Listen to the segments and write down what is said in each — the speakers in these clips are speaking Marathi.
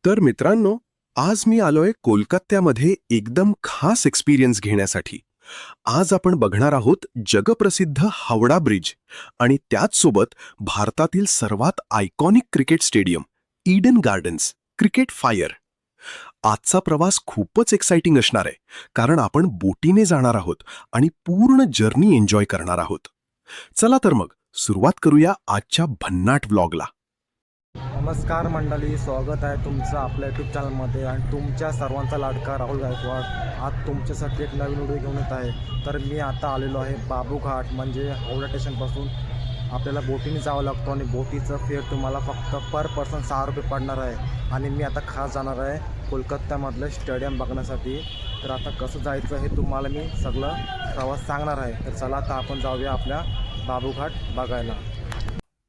तर मित्रांनो, आज मी आलोय कोलकात्यामध्ये एकदम खास एक्सपिरियन्स घेण्यासाठी. आज आपण बघणार आहोत जगप्रसिद्ध हावडा ब्रिज आणि त्याचसोबत भारतातील सर्वात iconic cricket stadium Eden gardens cricket fire. आजचा प्रवास खूपच एक्साइटिंग असणार आहे, कारण आपण बोटीने जाणार आहोत आणि पूर्ण जर्नी एन्जॉय करणार आहोत. चला तर मग सुरुवात करूया आजच्या भन्नाट व्लॉगला. नमस्कार मंडळी, स्वागत आहे तुमचं आपल्या यूट्यूब चॅनलमध्ये आणि तुमच्या सर्वांचा लाडका राहुल गायकवाड आज तुमच्यासाठी एक नवीन व्हिडिओ घेऊन येत आहे. तर मी आता आलेलो आहे बाबू घाट, म्हणजे हावडा स्टेशनपासून आपल्याला बोटीने जावं लागतो आणि बोटीचं फेअर तुम्हाला फक्त पर पर्सन 6 रुपये पडणार आहे. आणि मी आता खास जाणार आहे कोलकात्यामधलं स्टेडियम बघण्यासाठी. तर आता कसं जायचं हे तुम्हाला मी सगळं प्रवास सांगणार आहे. तर चला आता आपण जाऊया आपल्या बाबू घाट बघायला.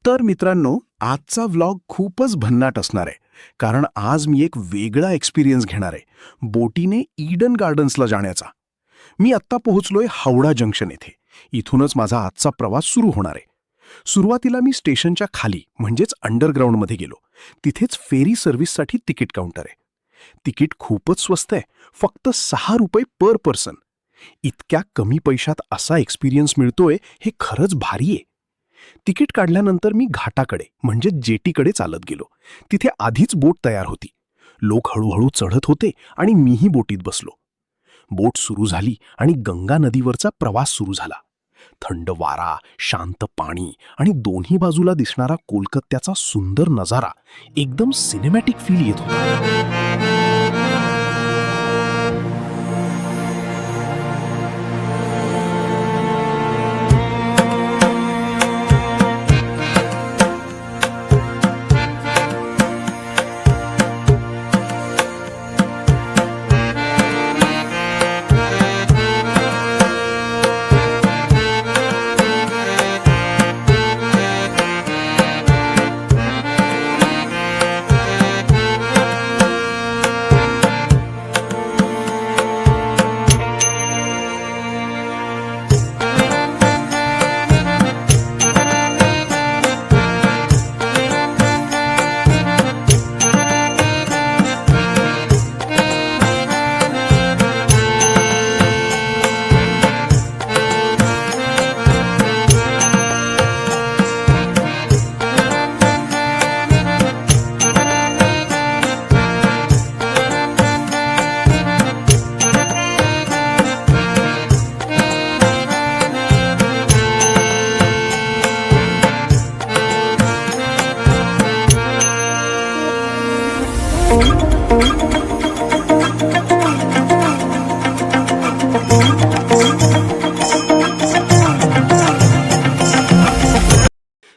तर मित्रांनो, आजचा व्लॉग खूपच भन्नाट असणार आहे, कारण आज मी एक वेगळा एक्सपिरियन्स घेणार आहे, बोटीने ईडन गार्डन्सला जाण्याचा. मी आत्ता पोहोचलोय हावडा जंक्शन येथे. इथूनच माझा आजचा प्रवास सुरू होणार आहे. सुरुवातीला मी स्टेशनच्या खाली म्हणजेच अंडरग्राऊंडमध्ये गेलो. तिथेच फेरी सर्व्हिससाठी तिकीट काउंटर आहे. तिकीट खूपच स्वस्त आहे, फक्त 6 रुपये पर पर्सन. इतक्या कमी पैशात असा एक्सपिरियन्स मिळतोय हे खरंच भारी आहे. तिकीट काढल्यानंतर मी घाटाकडे म्हणजे जेटीकडे चालत गेलो. तिथे आधीच बोट तयार होती. लोक हळूहळू चढत होते आणि मीही बोटीत बसलो. बोट सुरू झाली आणि गंगा नदीवरचा प्रवास सुरू झाला. थंड वारा, शांत पाणी आणि दोन्ही बाजूला दिसणारा कोलकात्याचा सुंदर नजारा एकदम सिनेमॅटिक फील येत होता.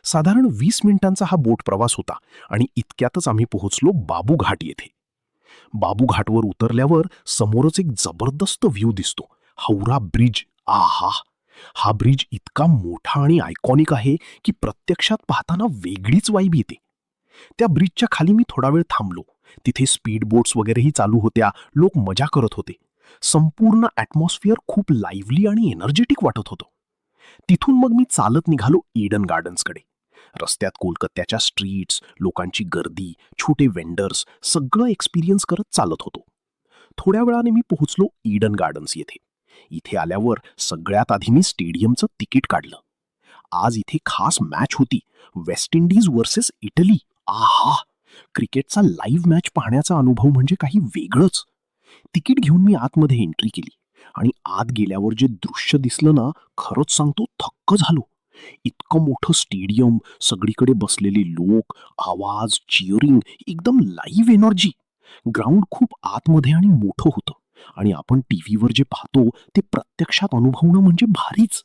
साधारण 20 मिनिटांचा हा बोट प्रवास होता आणि इतक्यातच आम्ही पोहोचलो बाबू घाट येथे. बाबू घाटवर उतरल्यावर समोरच एक जबरदस्त व्ह्यू दिसतो, हावडा ब्रिज. आहा, हा ब्रिज इतका मोठा आणि आयकॉनिक आहे की प्रत्यक्षात पाहताना वेगळीच वाईब येते. त्या ब्रिजच्या खाली मी थोडा वेळ थांबलो. तिथे स्पीड बोट्स वगैरेही चालू होत्या. लोक मजा करत होते. संपूर्ण ॲटमॉस्फिअर खूप लाईव्हली आणि एनर्जेटिक वाटत होतं. तिथून मग मी चालत निघालो ईडन गार्डन्सकडे. रस्त्यात कोलकात्याच्या स्ट्रीट्स, लोकांची गर्दी, छोटे वेंडर्स सगळं एक्सपिरियन्स करत चालत होतो. थोड्या वेळाने मी पोहोचलो ईडन गार्डन्स येथे. इथे आल्यावर सगळ्यात आधी मी स्टेडियमचं तिकीट काढलं. आज इथे खास मॅच होती, वेस्ट इंडिज वर्सेस इटली. आहा, क्रिकेटचा लाईव्ह मॅच पाहण्याचा अनुभव म्हणजे काही वेगळंच. तिकीट घेऊन मी आतमध्ये एंट्री केली आणि आत गेल्यावर जे दृश्य दिसलं ना, खरंच सांगतो थक्क झालो. इतकं मोठं स्टेडियम, सगळीकडे बसलेले लोक, आवाज, चिअरिंग, एकदम लाईव्ह एनर्जी. ग्राउंड खूप आतमध्ये आणि मोठं होतं आणि आपण टीव्हीवर जे पाहतो ते प्रत्यक्षात अनुभवणं म्हणजे भारीच.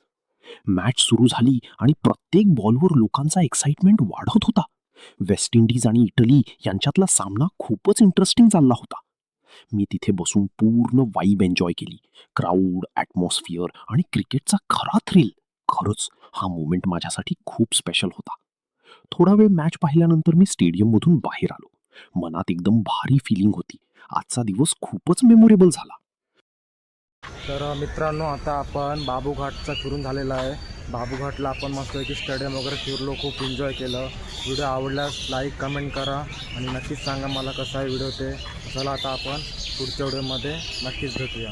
मॅच सुरू झाली आणि प्रत्येक बॉलवर लोकांचा एक्साइटमेंट वाढत होता. वेस्ट इंडिज आणि इटली यांच्यातला सामना खूपच इंटरेस्टिंग चालला होता. मी तिथे बसून पूर्ण वाईब एन्जॉय केली. क्राऊड, ॲटमॉस्फिअर आणि क्रिकेटचा खरा थ्रिल. खरंच हा मोमेंट माझ्यासाठी खूप स्पेशल होता. थोडा वेळ मॅच पाहिल्यानंतर मी स्टेडियममधून बाहेर आलो. मनात एकदम भारी फिलिंग होती. आजचा दिवस खूपच मेमोरेबल झाला. तर मित्रांनो, आता आपण बाबू घाटचा फिरून झालेला आहे बाबूघाटला आपण मस्तपैकी स्टेडियम वगैरे फिरलो, खूप एन्जॉय केलं. व्हिडिओ आवडल्यास लाईक कमेंट करा आणि नक्कीच सांगा मला कसा आहे व्हिडिओ ते. चला आता आपण पुढच्या व्हिडिओमध्ये नक्कीच भेटूया.